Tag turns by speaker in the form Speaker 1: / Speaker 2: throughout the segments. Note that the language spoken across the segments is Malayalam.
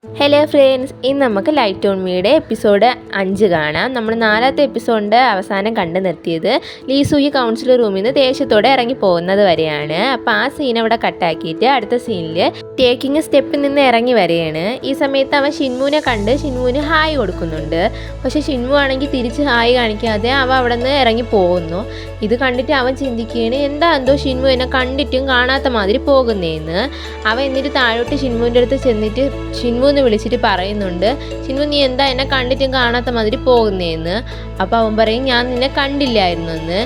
Speaker 1: ഹലോ ഫ്രണ്ട്സ്, ഇന്ന് നമുക്ക് ലൈറ്റ് ഓൺ മീയുടെ എപ്പിസോഡ് 5 കാണാം. നമ്മൾ 4ാമത്തെ എപ്പിസോഡിൻ്റെ അവസാനം കണ്ടു നിർത്തിയത് ലീസൂയി കൗൺസിലർ റൂമിൽ നിന്ന് ദേഷ്യത്തോടെ ഇറങ്ങി പോകുന്നത് വരെയാണ്. അപ്പോൾ ആ സീൻ അവിടെ കട്ടാക്കിയിട്ട് അടുത്ത സീനിൽ ടേക്കിങ് സ്റ്റെപ്പിൽ നിന്ന് ഇറങ്ങി വരികയാണ്. ഈ സമയത്ത് അവൻ ഷിൻമുവിനെ കണ്ട് ഷിൻമുവിന് ഹായ് കൊടുക്കുന്നുണ്ട്. പക്ഷേ ഷിൻമു ആണെങ്കിൽ തിരിച്ച് ഹായ് കാണിക്കാതെ അവൻ അവിടെ നിന്ന് ഇറങ്ങി പോകുന്നു. ഇത് കണ്ടിട്ട് അവൻ ചിന്തിക്കുകയാണ്, എന്തോ ഷിൻമു എന്നെ കണ്ടിട്ടും കാണാത്ത മാതിരി പോകുന്നതെന്ന്. അവൻ എന്നിട്ട് താഴോട്ട് ഷിൻമുവിൻ്റെ അടുത്ത് ചെന്നിട്ട് ഷിൻമു എന്ന് വിളിച്ചിട്ട് പറയുന്നുണ്ട്, ഷിൻമു നീ എന്താ എന്നെ കണ്ടിട്ടും കാണാത്ത മാതിരി പോകുന്നതെന്ന്. അപ്പോൾ അവൻ പറയും, ഞാൻ നിന്നെ കണ്ടില്ലായിരുന്നു എന്ന്.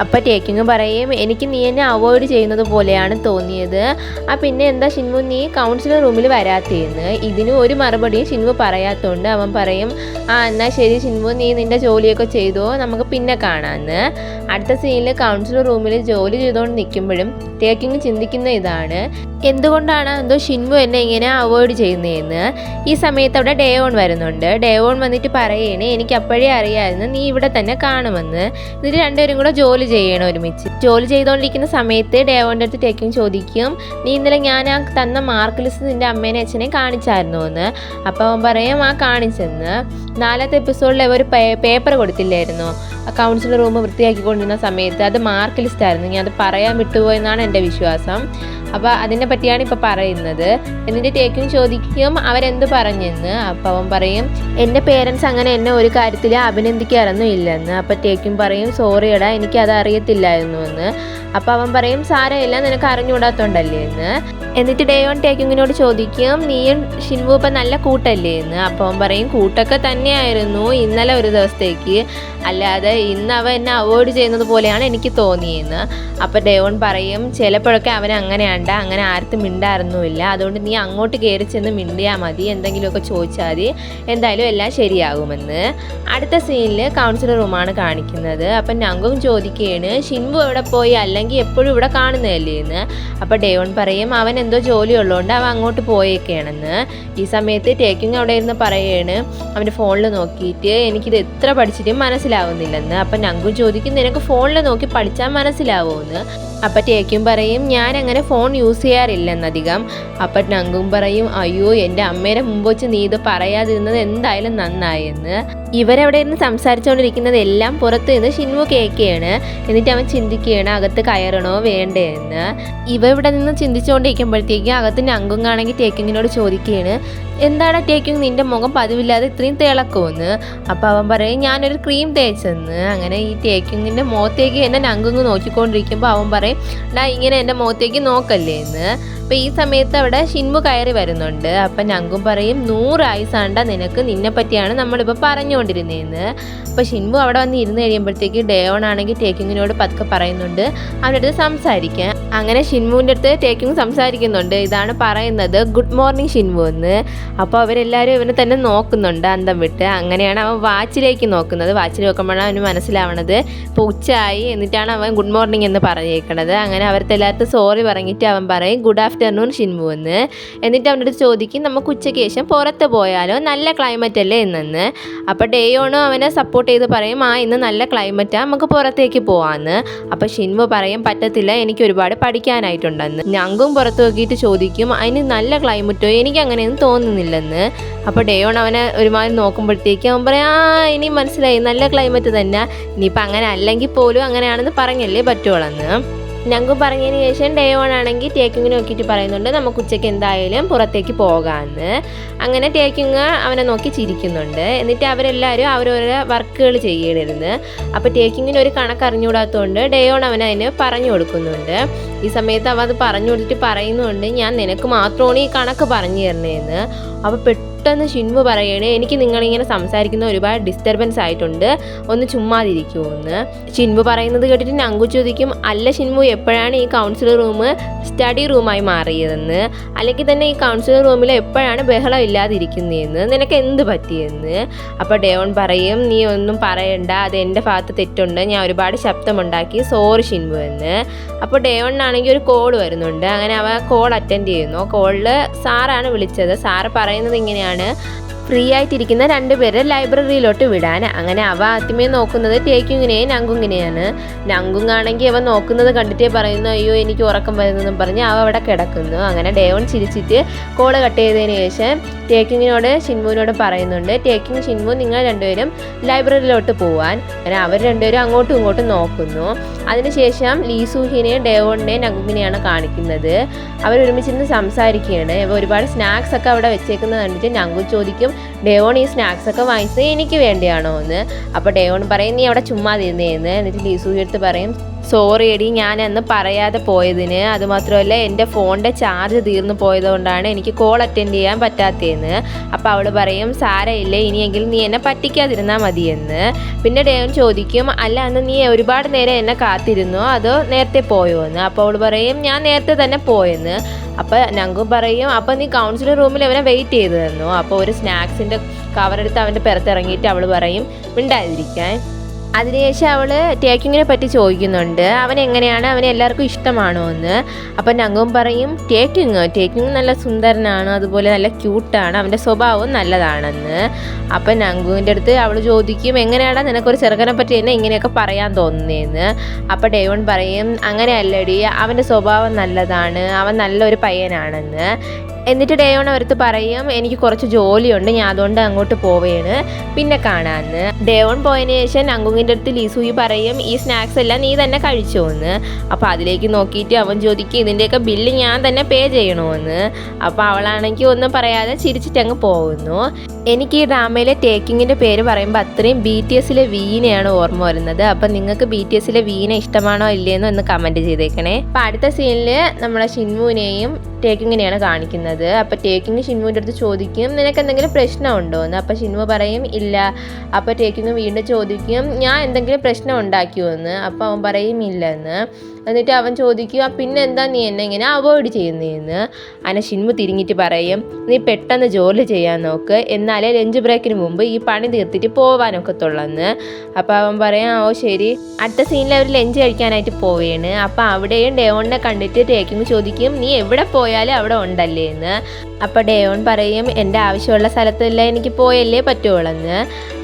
Speaker 1: അപ്പോൾ ടേക്കിങ് പറയും, എനിക്ക് നീ എന്നെ അവോയ്ഡ് ചെയ്യുന്നത് പോലെയാണ് തോന്നിയത്. പിന്നെ എന്താ ഷിൻമു നീ കൗൺസിലർ റൂമിൽ വരാത്തതെന്ന്. ഇതിന് ഒരു മറുപടിയും ഷിൻമു പറയാത്തതുകൊണ്ട് അവൻ പറയും, എന്നാൽ ശരി ഷിൻമു, നീ നിൻ്റെ ജോലിയൊക്കെ ചെയ്തോ, നമുക്ക് പിന്നെ കാണാമെന്ന്. അടുത്ത സീനിൽ കൗൺസിലർ റൂമിൽ ജോലി ചെയ്തുകൊണ്ട് നിൽക്കുമ്പോഴും ടേക്കിങ് ചിന്തിക്കുന്ന ഇതാണ്, എന്തുകൊണ്ടാണ് ഷിൻമു എന്നെ ഇങ്ങനെ അവോയ്ഡ് ചെയ്യുന്നതെന്ന്. ഈ സമയത്ത് അവിടെ ഡേവോൺ വരുന്നുണ്ട്. ഡേവോൺ വന്നിട്ട് പറയണേ, എനിക്ക് അപ്പോഴേ അറിയാമായിരുന്നു നീ ഇവിടെ തന്നെ കാണുമെന്ന്. എന്നിട്ട് രണ്ടുപേരും കൂടെ ജോലി ചെയ്യണം ഒരുമിച്ച്. ജോലി ചെയ്തുകൊണ്ടിരിക്കുന്ന സമയത്ത് ഡേവോൻ്റെ അടുത്ത് ടേക്കിങ് ചോദിക്കും, നീ ഇന്നലെ ഞാൻ തന്ന മാർക്ക് ലിസ്റ്റ് നിൻ്റെ അമ്മേനെ അച്ഛനെ കാണിച്ചായിരുന്നു എന്ന്. അപ്പോൾ അവൻ പറയും, കാണിച്ചെന്ന്. 4ാമത്തെ എപ്പിസോഡിൽ ഒരു പേപ്പർ കൊടുത്തില്ലായിരുന്നു കൗൺസിലർ റൂം വൃത്തിയാക്കിക്കൊണ്ടിരുന്ന സമയത്ത്, അത് മാർക്ക് ലിസ്റ്റ് ആയിരുന്നു. ഞാൻ അത് പറയാൻ വിട്ടുപോയെന്നാണ് എൻ്റെ വിശ്വാസം. അപ്പോൾ അതിനെ പറ്റിയാണ് ഇപ്പോൾ പറയുന്നത്. എന്നിട്ട് ടേക്കിങ് ചോദിക്കും അവരെന്ത് പറഞ്ഞെന്ന്. അപ്പോൾ അവൻ പറയും, എൻ്റെ പേരൻസ് അങ്ങനെ എന്നെ ഒരു കാര്യത്തിൽ അഭിനന്ദിക്കാറൊന്നും ഇല്ലെന്ന്. അപ്പോൾ ടേക്കിങ് പറയും, സോറി എടാ, എനിക്കത് അറിയത്തില്ലായിരുന്നു എന്ന്. അപ്പോൾ അവൻ പറയും, സാരമില്ല, നിനക്ക് അറിഞ്ഞുകൂടാത്തോണ്ടല്ലേ എന്ന്. എന്നിട്ട് ഡേവോൺ ടേക്കിങ്ങിനോട് ചോദിക്കും, നീയും ഷിൻമു ഇപ്പം നല്ല കൂട്ടല്ലേ എന്ന്. അപ്പോൾ അവൻ പറയും, കൂട്ടൊക്കെ തന്നെയായിരുന്നു ഇന്നലെ ഒരു ദിവസത്തേക്ക്, അല്ലാതെ ഇന്ന് അവൻ എന്നെ അവോയ്ഡ് ചെയ്യുന്നത് പോലെയാണ് എനിക്ക് തോന്നിയെന്ന്. അപ്പോൾ ഡേവോൺ പറയും, ചിലപ്പോഴൊക്കെ അവൻ അങ്ങനെ ആർക്കും മിണ്ടാറൊന്നുമില്ല, അതുകൊണ്ട് നീ അങ്ങോട്ട് കയറി ചെന്ന് മിണ്ടിയാൽ മതി, എന്തെങ്കിലുമൊക്കെ ചോദിച്ചാൽ മതി, എന്തായാലും എല്ലാം ശരിയാകുമെന്ന്. അടുത്ത സീനിൽ കൗൺസിലർ റൂമാണ് കാണിക്കുന്നത്. അപ്പം ഞങ്ങളും ചോദിക്കുകയാണ്, ഷിൻമു എവിടെ പോയി, അല്ലെങ്കിൽ എപ്പോഴും ഇവിടെ കാണുന്നതല്ലേ എന്ന്. അപ്പോൾ ഡേവോൺ പറയും, അവൻ എന്തോ ജോലി ഉള്ളതുകൊണ്ട് അവൻ അങ്ങോട്ട് പോയേക്കാണെന്ന്. ഈ സമയത്ത് ടേക്കിങ് അവിടെ ഇരുന്ന് പറയുകയാണ് അവൻ്റെ ഫോണിൽ നോക്കിയിട്ട്, എനിക്കിത് എത്ര പഠിച്ചിട്ടും മനസ്സിലാവുന്നില്ലെന്ന്. അപ്പം ഞങ്ങളും ചോദിക്കും, നിനക്ക് ഫോണിൽ നോക്കി പഠിച്ചാൽ മനസ്സിലാവുമെന്ന്. അപ്പം ടേക്കും പറയും, ഞാൻ അങ്ങനെ ഫോൺ യൂസ് ചെയ്യാറില്ലെന്നധികം. അപ്പം നങ്കും പറയും, അയ്യോ എൻ്റെ അമ്മേരെ മുമ്പ് വെച്ച് നീ ഇത് പറയാതിരുന്നത് എന്തായാലും നന്നായെന്ന്. ഇവരവിടെ ഇരുന്ന് സംസാരിച്ചുകൊണ്ടിരിക്കുന്നത് എല്ലാം പുറത്ത് നിന്ന് ഷിൻമു കേൾക്കുകയാണ്. എന്നിട്ട് അവൻ ചിന്തിക്കുകയാണ് അകത്ത് കയറണോ വേണ്ടേ എന്ന്. ഇവിടെ നിന്ന് ചിന്തിച്ചുകൊണ്ടിരിക്കുമ്പോഴത്തേക്കും അകത്ത് നങ്കും ആണെങ്കിൽ ടേക്കിങ്ങിനോട് ചോദിക്കുകയാണ്, എന്താണ് ടേക്കിങ് നിൻ്റെ മുഖം പതിവില്ലാതെ ഇത്രയും തിളക്കുമെന്ന്. അപ്പോൾ അവൻ പറയും, ഞാനൊരു ക്രീം തേച്ചെന്ന്. അങ്ങനെ ഈ ടേക്കിങ്ങിൻ്റെ മുഖത്തേക്ക് എന്നെ നങ്കുങ്ങ് നോക്കിക്കൊണ്ടിരിക്കുമ്പോൾ അവൻ പറയും, ഇങ്ങനെ എൻ്റെ മുഖത്തേക്ക് നോക്കല്ലേ എന്ന്. അപ്പോൾ ഈ സമയത്ത് അവിടെ ഷിൻമു കയറി വരുന്നുണ്ട്. അപ്പം നങ്കും പറയും, 100 ആയുസാണ്ട നിനക്ക്, നിന്നെ പറ്റിയാണ് നമ്മളിപ്പോൾ പറഞ്ഞുകൊണ്ടിരുന്നതെന്ന്. അപ്പോൾ ഷിൻമു അവിടെ വന്ന് ഇരുന്ന് കഴിയുമ്പോഴത്തേക്ക് ഡേവോൺ ആണെങ്കിൽ ടേക്കിങ്ങിനോട് പതുക്കെ പറയുന്നുണ്ട് അവൻ്റെ അടുത്ത് സംസാരിക്കാൻ. അങ്ങനെ ഷിൻമുവിൻ്റെ അടുത്ത് ടേക്കിങ് സംസാരിക്കുന്നുണ്ട്. ഇതാണ് പറയുന്നത്, ഗുഡ് മോർണിംഗ് ഷിൻമു എന്ന്. അപ്പോൾ അവരെല്ലാവരും ഇവനെ തന്നെ നോക്കുന്നുണ്ട് അന്തം വിട്ട്. അങ്ങനെയാണ് അവൻ വാച്ചിലേക്ക് നോക്കുന്നത്. വാച്ചിൽ നോക്കുമ്പോഴാണ് അവന് മനസ്സിലാവണത് ഇപ്പോൾ ഉച്ചയായി. എന്നിട്ടാണ് അവൻ ഗുഡ് മോർണിംഗ് എന്ന് പറഞ്ഞേക്കണത്. അങ്ങനെ അവരുടെ എല്ലാവർക്കും സോറി പറഞ്ഞിട്ട് അവൻ പറയും, ഗുഡ് ആഫ്റ്റർനൂൺ ഷിൻമു എന്ന്. എന്നിട്ട് അവൻ്റെ അടുത്ത് ചോദിക്കും, നമുക്ക് ഉച്ചയ്ക്ക് ശേഷം പുറത്ത് പോയാലോ, നല്ല ക്ലൈമറ്റ് അല്ലേ എന്നെന്ന്. അപ്പോൾ ഡേയോണും അവനെ സപ്പോർട്ട് ചെയ്ത് പറയും, ഇന്ന് നല്ല ക്ലൈമറ്റാണ്, നമുക്ക് പുറത്തേക്ക് പോകാമെന്ന്. അപ്പോൾ ഷിൻമു പറയും, പറ്റത്തില്ല, എനിക്ക് ഒരുപാട് പഠിക്കാനായിട്ടുണ്ടെന്ന്. ഞങ്കും പുറത്ത് നോക്കിയിട്ട് ചോദിക്കും, അതിന് നല്ല ക്ലൈമറ്റോ, എനിക്ക് അങ്ങനെയൊന്നും തോന്നുന്നില്ലെന്ന്. അപ്പോൾ ഡേയോൺ അവനെ ഒരുമാതിരി നോക്കുമ്പോഴത്തേക്ക് അവൻ പറയും, ഇനി മനസ്സിലായി, നല്ല ക്ലൈമറ്റ് തന്നെ, ഇനിയിപ്പോൾ അങ്ങനെ അല്ലെങ്കിൽ പോലും അങ്ങനെയാണെന്ന് പറഞ്ഞല്ലേ പറ്റുള്ളെന്ന്. ഞങ്ങൾക്ക് പറഞ്ഞതിന് ശേഷം ഡേവോൺ ആണെങ്കിൽ ടേക്കിങ്ങിന് നോക്കിയിട്ട് പറയുന്നുണ്ട്, നമുക്ക് ഉച്ചയ്ക്ക് എന്തായാലും പുറത്തേക്ക് പോകാമെന്ന്. അങ്ങനെ ടേക്കിങ് അവനെ നോക്കി ചിരിക്കുന്നുണ്ട്. എന്നിട്ട് അവരെല്ലാവരും അവരോരോ വർക്കുകൾ ചെയ്യണിരുന്ന്. അപ്പോൾ ടേക്കിങ്ങിന് ഒരു കണക്ക് അറിഞ്ഞുകൂടാത്തതുകൊണ്ട് ഡേവോൺ അവനതിന് പറഞ്ഞു കൊടുക്കുന്നുണ്ട്. ഈ സമയത്ത് അവൻ അത് പറഞ്ഞു കൊടുത്തിട്ട് പറയുന്നുണ്ട്, ഞാൻ നിനക്ക് മാത്രമാണ് ഈ കണക്ക് പറഞ്ഞു തരണേന്ന്. അപ്പോൾ പെട്ടെന്ന് ഷിൻമു പറയണേ, എനിക്ക് നിങ്ങളിങ്ങനെ സംസാരിക്കുന്ന ഒരുപാട് ഡിസ്റ്റർബൻസ് ആയിട്ടുണ്ട്, ഒന്ന് ചുമ്മാതിരിക്കുമെന്ന്. ഷിൻമു പറയുന്നത് കേട്ടിട്ട് നങ്കു ചോദിക്കും, അല്ല ഷിൻമു, എപ്പോഴാണ് ഈ കൗൺസിലർ റൂം സ്റ്റഡി റൂമായി മാറിയതെന്ന്, അല്ലെങ്കിൽ തന്നെ ഈ കൗൺസിലർ റൂമിൽ എപ്പോഴാണ് ബഹളം ഇല്ലാതിരിക്കുന്നതെന്ന്, നിനക്ക് എന്ത് പറ്റിയെന്ന്. അപ്പോൾ ഡേവോൺ പറയും, നീ ഒന്നും പറയണ്ട, അത് എൻ്റെ ഭാഗത്ത് തെറ്റുണ്ട്, ഞാൻ ഒരുപാട് ശബ്ദമുണ്ടാക്കി, സോറി ഷിൻമു എന്ന്. അപ്പോൾ ഡേവോണിനാണെങ്കിൽ ഒരു കോൾ വരുന്നുണ്ട്. അങ്ങനെ അവ കോൾ അറ്റൻഡ് ചെയ്യുന്നു. കോളിൽ സാറാണ് വിളിച്ചത്. സാറ് പറയുന്നത് ഇങ്ങനെയാണ്, ഫ്രീ ആയിട്ടിരിക്കുന്ന രണ്ടുപേരെ ലൈബ്രറിയിലോട്ട് വിടാൻ. അങ്ങനെ അവ ആദ്യമേ നോക്കുന്നത് ടേക്കിങ്ങിനെയും നങ്കുങ്ങിനെയാണ്. നങ്കുങ്ങാണെങ്കിൽ അവൻ നോക്കുന്നത് കണ്ടിട്ടേ പറയുന്നു അയ്യോ എനിക്ക് ഉറക്കം വരുന്നെന്നും പറഞ്ഞ് അവ അവിടെ കിടക്കുന്നു. അങ്ങനെ ഡേവൺ ചിരിച്ചിട്ട് കോള് കട്ട് ചെയ്തതിന് ശേഷം ടേക്കിങ്ങിനോട് ഷിൻമുവിനോട് പറയുന്നുണ്ട് ടേക്കിങ് ഷിൻമു നിങ്ങൾ രണ്ടുപേരും ലൈബ്രറിയിലോട്ട് പോവാൻ. അങ്ങനെ അവർ രണ്ടുപേരും അങ്ങോട്ടും ഇങ്ങോട്ടും നോക്കുന്നു. അതിനുശേഷം ലീസൂഹിനെയും ഡേവോണിനെയും നങ്കുങ്ങിനെയാണ് കാണിക്കുന്നത്. അവർ ഒരുമിച്ചിരുന്ന് സംസാരിക്കുകയാണ്. ഒരുപാട് സ്നാക്സ് ഒക്കെ അവിടെ വെച്ചേക്കുന്നത് കണ്ടിട്ട് നങ്കു ചോദിക്കും ഡേവോൺ ഈ സ്നാക്സ് ഒക്കെ വാങ്ങിച്ചത് എനിക്ക് വേണ്ടിയാണോ എന്ന്. അപ്പോൾ ഡേവോൺ പറയും നീ അവിടെ ചുമ്മാതിരുന്നേന്ന്. എന്നിട്ട് ലീസൂഹി എടുത്ത് പറയും സോറി എടി ഞാൻ അന്ന് പറയാതെ പോയതിന്, അതുമാത്രമല്ല എൻ്റെ ഫോണിൻ്റെ ചാർജ് തീർന്നു പോയതുകൊണ്ടാണ് എനിക്ക് കോൾ അറ്റൻഡ് ചെയ്യാൻ പറ്റാത്തതെന്ന്. അപ്പോൾ അവൾ പറയും സാരമില്ല ഇനിയെങ്കിലും നീ എന്നെ പറ്റിക്കാതിരുന്നാൽ മതിയെന്ന്. പിന്നെ ഡേവൻ ചോദിക്കും അല്ല അന്ന് നീ ഒരുപാട് നേരം എന്നെ കാത്തിരുന്നോ അതോ നേരത്തെ പോയോ എന്ന്. അപ്പോൾ അവൾ പറയും ഞാൻ നേരത്തെ തന്നെ പോയെന്ന്. അപ്പോൾ നങ്കു പറയും അപ്പോൾ നീ കൗൺസിലർ റൂമിൽ അവനെ വെയിറ്റ് ചെയ്ത് തന്നു. അപ്പോൾ ഒരു സ്നാക്സിൻ്റെ കവറെടുത്ത് അവൻ്റെ പുറത്തിറങ്ങിയിട്ട് അവൾ പറയും മിണ്ടാതിരിക്കാൻ. അതിനുശേഷം അവൾ ടേക്കിങ്ങിനെ പറ്റി ചോദിക്കുന്നുണ്ട് അവൻ എങ്ങനെയാണ്, അവനെ എല്ലാവർക്കും ഇഷ്ടമാണോ എന്ന്. അപ്പം നങ്കും പറയും ടേക്കിങ് നല്ല സുന്ദരനാണ്, അതുപോലെ നല്ല ക്യൂട്ടാണ്, അവൻ്റെ സ്വഭാവവും നല്ലതാണെന്ന്. അപ്പം നങ്കുവിൻ്റെ അടുത്ത് അവൾ ചോദിക്കും എങ്ങനെയാണ് നിനക്കൊരു ചെറുക്കനെ പറ്റി എന്നെ ഇങ്ങനെയൊക്കെ പറയാൻ തോന്നുന്നതെന്ന്. അപ്പം ഡേവൺ പറയും അങ്ങനെയല്ലടി അവൻ്റെ സ്വഭാവം നല്ലതാണ്, അവൻ നല്ലൊരു പയ്യനാണെന്ന്. എന്നിട്ട് ഡേവൺ അവരടുത്ത് പറയും എനിക്ക് കുറച്ച് ജോലിയുണ്ട് ഞാൻ അതുകൊണ്ട് അങ്ങോട്ട് പോവുകയാണ് പിന്നെ കാണാമെന്ന്. ഡേവൺ പോയതിന് ശേഷം നങ്കുങ്ങിൻ്റെ അടുത്ത് ലീസൂയി പറയും ഈ സ്നാക്സ് എല്ലാം നീ തന്നെ കഴിച്ചോ എന്ന്. അപ്പോൾ അതിലേക്ക് നോക്കിയിട്ട് അവൻ ചോദിക്കും ഇതിൻ്റെയൊക്കെ ബില്ല് ഞാൻ തന്നെ പേ ചെയ്യണമെന്ന്. അപ്പോൾ അവളാണെങ്കിൽ ഒന്നും പറയാതെ ചിരിച്ചിട്ട് അങ്ങ് പോകുന്നു. എനിക്ക് ഈ ഡ്രാമയിലെ ടേക്കിങ്ങിൻ്റെ പേര് പറയുമ്പോൾ അത്രയും BTSലെ വീണയാണ് ഓർമ്മ വരുന്നത്. അപ്പം നിങ്ങൾക്ക് BTSലെ വീണ ഇഷ്ടമാണോ ഇല്ലയെന്നോ ഒന്ന് കമൻറ്റ് ചെയ്തേക്കണേ. അപ്പോൾ അടുത്ത സീനിൽ നമ്മളെ ഷിൻമുവിനെയും ടേക്കിങ്ങിനെയാണ് കാണിക്കുന്നത്. അപ്പോൾ ടേക്കിങ് ഷിൻമുവിൻ്റെ അടുത്ത് ചോദിക്കും നിനക്ക് എന്തെങ്കിലും പ്രശ്നമുണ്ടോ എന്ന്. അപ്പോൾ ഷിൻമു പറയും ഇല്ല. അപ്പോൾ ടേക്കിങ് വീണ്ടും ചോദിക്കും ഞാൻ എന്തെങ്കിലും പ്രശ്നം ഉണ്ടാക്കിയോ എന്ന്. അപ്പോൾ അവൻ പറയും ഇല്ലെന്ന്. എന്നിട്ട് അവൻ ചോദിക്കും പിന്നെ എന്താ നീ എന്നെ ഇങ്ങനെ അവോയ്ഡ് ചെയ്യുന്നതെന്ന്. അങ്ങനെ ഷിൻമു തിരിഞ്ഞിട്ട് പറയും നീ പെട്ടെന്ന് ജോലി ചെയ്യാൻ നോക്ക്, എന്നാലേ ലഞ്ച് ബ്രേക്കിന് മുമ്പ് ഈ പണി തീർത്തിട്ട് പോകാനൊക്കത്തുള്ളെന്ന്. അപ്പോൾ അവൻ പറയാം ഓ ശരി. അടുത്ത സീനിൽ അവർ ലഞ്ച് കഴിക്കാനായിട്ട് പോവുകയാണ്. അപ്പോൾ അവിടെയും ഡേവോണിനെ കണ്ടിട്ട് ടേക്കിങ് ചോദിക്കും നീ എവിടെ പോയാലും അവിടെ ഉണ്ടല്ലേ എന്ന്. അപ്പോൾ ഡേവോൺ പറയും എൻ്റെ ആവശ്യമുള്ള സ്ഥലത്തെല്ലാം എനിക്ക് പോയല്ലേ പറ്റുള്ളെന്ന്.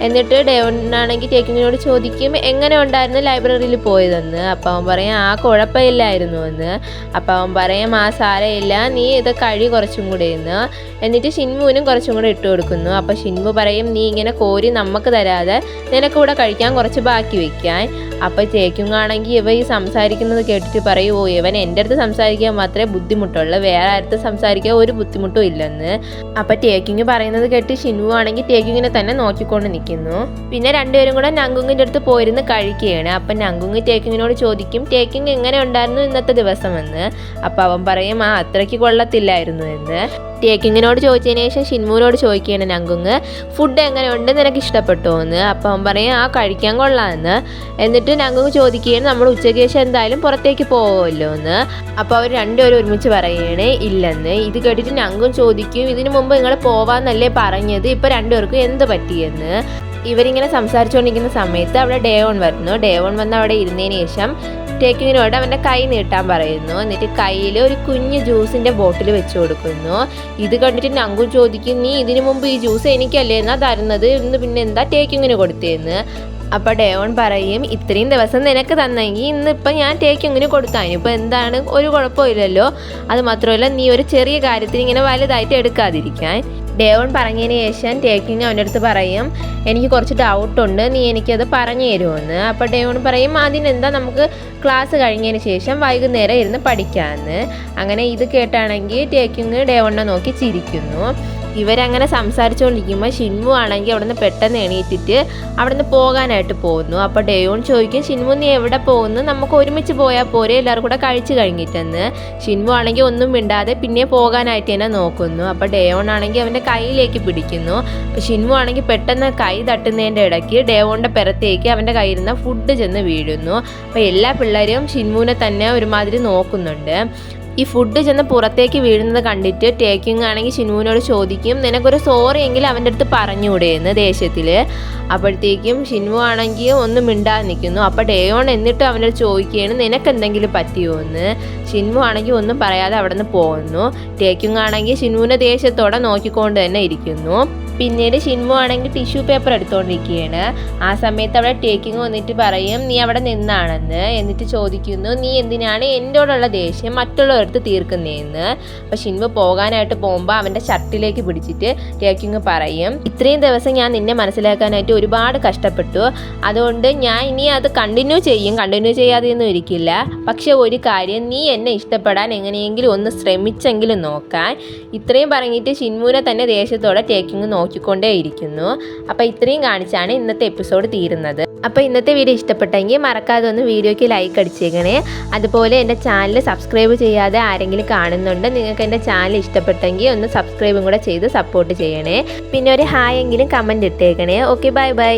Speaker 1: എന്നിട്ട് ഡേവോണാണെങ്കിൽ ടേക്കിങ്ങിനോട് ചോദിക്കും എങ്ങനെ ഉണ്ടായിരുന്നു ലൈബ്രറിയിൽ പോയതെന്ന്. അപ്പോൾ അവൻ പറയും ആ കുഴപ്പമില്ലായിരുന്നു എന്ന്. അപ്പോൾ അവൻ പറയും ആ സാരമില്ല നീ ഇത് കഴി കുറച്ചും കൂടെ എന്ന്. എന്നിട്ട് ഷിൻമുവിനും കുറച്ചും കൂടെ ഇട്ട് കൊടുക്കുന്നു. അപ്പോൾ ഷിൻമു പറയും നീ ഇങ്ങനെ കോരി നമുക്ക് തരാതെ നിനക്കൂടെ കഴിക്കാൻ കുറച്ച് ബാക്കി വയ്ക്കാൻ. അപ്പോൾ ടേക്കിങ്ങാണെങ്കിൽ ഇവ ഈ സംസാരിക്കുന്നത് കേട്ടിട്ട് പറയും ഓ ഇവൻ എൻ്റെ അടുത്ത് സംസാരിക്കാൻ മാത്രമേ ബുദ്ധിമുട്ടുള്ളൂ, വേറെ അടുത്ത് സംസാരിക്കാൻ ഒരു ബുദ്ധിമുട്ടും ഇല്ലെന്ന്. അപ്പോൾ ടേക്കിങ് പറയുന്നത് കേട്ട് ഷിൻമു ആണെങ്കിൽ ടേക്കിങ്ങിനെ തന്നെ നോക്കിക്കൊണ്ട് നിൽക്കുന്നു. പിന്നെ രണ്ടുപേരും കൂടെ നങ്കുങ്ങിൻ്റെ അടുത്ത് പോയിരുന്ന് കഴിക്കുകയാണ്. അപ്പം നങ്കുങ്ങ് ടേക്കിങ്ങിനോട് ചോദിക്കും ടേക്കിങ് എങ്ങനെ ഉണ്ടായിരുന്നു ഇന്നത്തെ ദിവസമെന്ന്. അപ്പോൾ അവൻ പറയും ആ അത്രയ്ക്ക് കൊള്ളത്തില്ലായിരുന്നു എന്ന്. ടേക്കിങ്ങിനോട് ചോദിച്ചതിന് ശേഷം ഷിൻമുവിനോട് ചോദിക്കുകയാണ് നങ്കുങ്ങ് ഫുഡ് എങ്ങനെയുണ്ട് നിനക്ക് ഇഷ്ടപ്പെട്ടോ എന്ന്. അപ്പോൾ അവൻ പറയും ആ കഴിക്കാൻ കൊള്ളാമെന്ന്. എന്നിട്ട് നങ്കുങ്ങ് ചോദിക്കുകയാണ് നമ്മൾ ഉച്ചയ്ക്ക് ശേഷം എന്തായാലും പുറത്തേക്ക് പോകുമല്ലോ എന്ന്. അപ്പോൾ അവർ രണ്ടുപേരും ഒരുമിച്ച് പറയുകയാണ് ഇല്ലെന്ന്. ഇത് കേട്ടിട്ട് നങ്കും ചോദിക്കും ഇതിനു മുമ്പ് നിങ്ങൾ പോവാന്നല്ലേ പറഞ്ഞത്, ഇപ്പോൾ രണ്ടുപേർക്കും എന്ത് പറ്റിയെന്ന്. ഇവരിങ്ങനെ സംസാരിച്ചുകൊണ്ടിരിക്കുന്ന സമയത്ത് അവിടെ ഡേവോൺ വരുന്നു. ഡേവോൺ വന്ന് അവിടെ ഇരുന്നതിന് ശേഷം ടേക്കിങ്ങിനോട് അവൻ്റെ കൈ നീട്ടാൻ പറയുന്നു. എന്നിട്ട് കയ്യിൽ ഒരു കുഞ്ഞ് ജ്യൂസിൻ്റെ ബോട്ടിൽ വെച്ച് കൊടുക്കുന്നു. ഇത് കണ്ടിട്ട് നങ്കു ചോദിക്കും നീ ഇതിനു മുമ്പ് ഈ ജ്യൂസ് എനിക്കല്ലേ എന്നാ തരുന്നത്, ഇന്ന് പിന്നെ എന്താ ടേക്കിങ്ങിന് കൊടുത്തതെന്ന്. അപ്പോൾ ഡേവോൺ പറയും ഇത്രയും ദിവസം നിനക്ക് തന്നെങ്കിൽ ഇന്നിപ്പം ഞാൻ ടേക്കിങ്ങിന് കൊടുക്കാൻ ഇപ്പോൾ എന്താണ് ഒരു കുഴപ്പമില്ലല്ലോ, അത് മാത്രമല്ല നീ ഒരു ചെറിയ കാര്യത്തിന് ഇങ്ങനെ വലുതായിട്ട് എടുക്കാതിരിക്കാൻ. ഡേവോൺ പറഞ്ഞതിന് ശേഷം ടേക്കിങ് അവൻ്റെ അടുത്ത് പറയും എനിക്ക് കുറച്ച് ഡൗട്ടുണ്ട് നീ എനിക്കത് പറഞ്ഞു തരുമെന്ന്. അപ്പോൾ ഡേവോൺ പറയും അതിനെന്താ നമുക്ക് ക്ലാസ് കഴിഞ്ഞതിന് ശേഷം വൈകുന്നേരം ഇരുന്ന് പഠിക്കാമെന്ന്. അങ്ങനെ ഇത് കേട്ടാണെങ്കിൽ ടേക്കിങ് ഡേവോണിനെ നോക്കി ചിരിക്കുന്നു. ഇവരങ്ങനെ സംസാരിച്ചുകൊണ്ടിരിക്കുമ്പോൾ ഷിൻമു ആണെങ്കിൽ അവിടെ നിന്ന് പെട്ടെന്ന് എണീറ്റിട്ട് അവിടെ നിന്ന് പോകാനായിട്ട് പോകുന്നു. അപ്പോൾ ഡേവോൺ ചോദിക്കും ഷിൻമു നീ എവിടെ പോകുന്നു, നമുക്ക് ഒരുമിച്ച് പോയാൽ പോരെ എല്ലാവരും കൂടെ കഴിച്ച് കഴിഞ്ഞിട്ടെന്ന്. ഷിൻമു ആണെങ്കിൽ ഒന്നും മിണ്ടാതെ പിന്നെ പോകാനായിട്ട് തന്നെ നോക്കുന്നു. അപ്പോൾ ഡേവോൺ ആണെങ്കിൽ അവൻ്റെ കയ്യിലേക്ക് പിടിക്കുന്നു. അപ്പോൾ ഷിൻമു ആണെങ്കിൽ പെട്ടെന്ന് കൈ തട്ടുന്നതിൻ്റെ ഇടയ്ക്ക് ഡേവോണിൻ്റെ പുറത്തേക്ക് അവൻ്റെ കയ്യിൽ നിന്ന് ഫുഡ് ചെന്ന് വീഴുന്നു. അപ്പോൾ എല്ലാ പിള്ളേരും ഷിൻമുവിനെ തന്നെ ഒരുമാതിരി നോക്കുന്നുണ്ട്. ഈ ഫുഡ് ചെന്ന് പുറത്തേക്ക് വീഴുന്നത് കണ്ടിട്ട് ടേക്കിങ് ആണെങ്കിൽ ഷിൻമുവിനോട് ചോദിക്കും നിനക്കൊരു സോറി എങ്കിലും അവൻ്റെ അടുത്ത് പറഞ്ഞുകൂടെ എന്ന് ദേഷ്യത്തിൽ. അപ്പോഴത്തേക്കും ഷിൻമു ആണെങ്കിൽ ഒന്നും മിണ്ടാതെ നിൽക്കുന്നു. അപ്പോൾ ഡേവോൺ എന്നിട്ട് അവൻ്റെ അടുത്ത് ചോദിക്കുകയാണ് നിനക്കെന്തെങ്കിലും പറ്റിയോ എന്ന്. ഷിൻമു ആണെങ്കിൽ ഒന്നും പറയാതെ അവിടെ നിന്ന് പോകുന്നു. ടേക്കിങ് ആണെങ്കിൽ ഷിൻമുവിനെ ദേഷ്യത്തോടെ നോക്കിക്കൊണ്ട് തന്നെ ഇരിക്കുന്നു. പിന്നീട് ഷിൻമു ആണെങ്കിൽ ടിഷ്യൂ പേപ്പർ എടുത്തുകൊണ്ടിരിക്കുകയാണ്. ആ സമയത്ത് അവിടെ ടേക്കിങ് വന്നിട്ട് പറയും നീ അവിടെ നിന്നാണെന്ന്. എന്നിട്ട് ചോദിക്കുന്നു നീ എന്തിനാണ് എന്നോടുള്ള ദേഷ്യം മറ്റുള്ളവരടുത്ത് തീർക്കുന്നതെന്ന്. അപ്പോൾ ഷിൻമു പോകാനായിട്ട് പോകുമ്പോൾ അവൻ്റെ ഷർട്ടിലേക്ക് പിടിച്ചിട്ട് ടേക്കിങ് പറയും ഇത്രയും ദിവസം ഞാൻ നിന്നെ മനസ്സിലാക്കാനായിട്ട് ഒരുപാട് കഷ്ടപ്പെട്ടു, അതുകൊണ്ട് ഞാൻ ഇനി അത് കണ്ടിന്യൂ ചെയ്യാതെയൊന്നും ഇരിക്കില്ല. പക്ഷെ ഒരു കാര്യം, നീ എന്നെ ഇഷ്ടപ്പെടാൻ എങ്ങനെയെങ്കിലും ഒന്ന് ശ്രമിച്ചെങ്കിലും നോക്കാൻ. ഇത്രയും പറഞ്ഞിട്ട് ഷിൻമുവിനെ തന്നെ ദേഷ്യത്തോടെ ടേക്കിങ് നോക്കിക്കൊണ്ടേ ഇരിക്കുന്നു. അപ്പോൾ ഇത്രയും കാണിച്ചാണ് ഇന്നത്തെ എപ്പിസോഡ് തീരുന്നത്. അപ്പോൾ ഇന്നത്തെ വീഡിയോ ഇഷ്ടപ്പെട്ടെങ്കിൽ മറക്കാതെ ഒന്ന് വീഡിയോയ്ക്ക് ലൈക്ക് അടിച്ചേക്കണേ. അതുപോലെ എൻ്റെ ചാനൽ സബ്സ്ക്രൈബ് ചെയ്യാതെ ആരെങ്കിലും കാണുന്നുണ്ട്, നിങ്ങൾക്ക് എൻ്റെ ചാനൽ ഇഷ്ടപ്പെട്ടെങ്കിൽ ഒന്ന് സബ്സ്ക്രൈബും കൂടെ ചെയ്ത് സപ്പോർട്ട് ചെയ്യണേ. പിന്നെ ഒരു ഹായ് എങ്കിലും കമൻറ്റ് ഇട്ടേക്കണേ. Okay, bye by.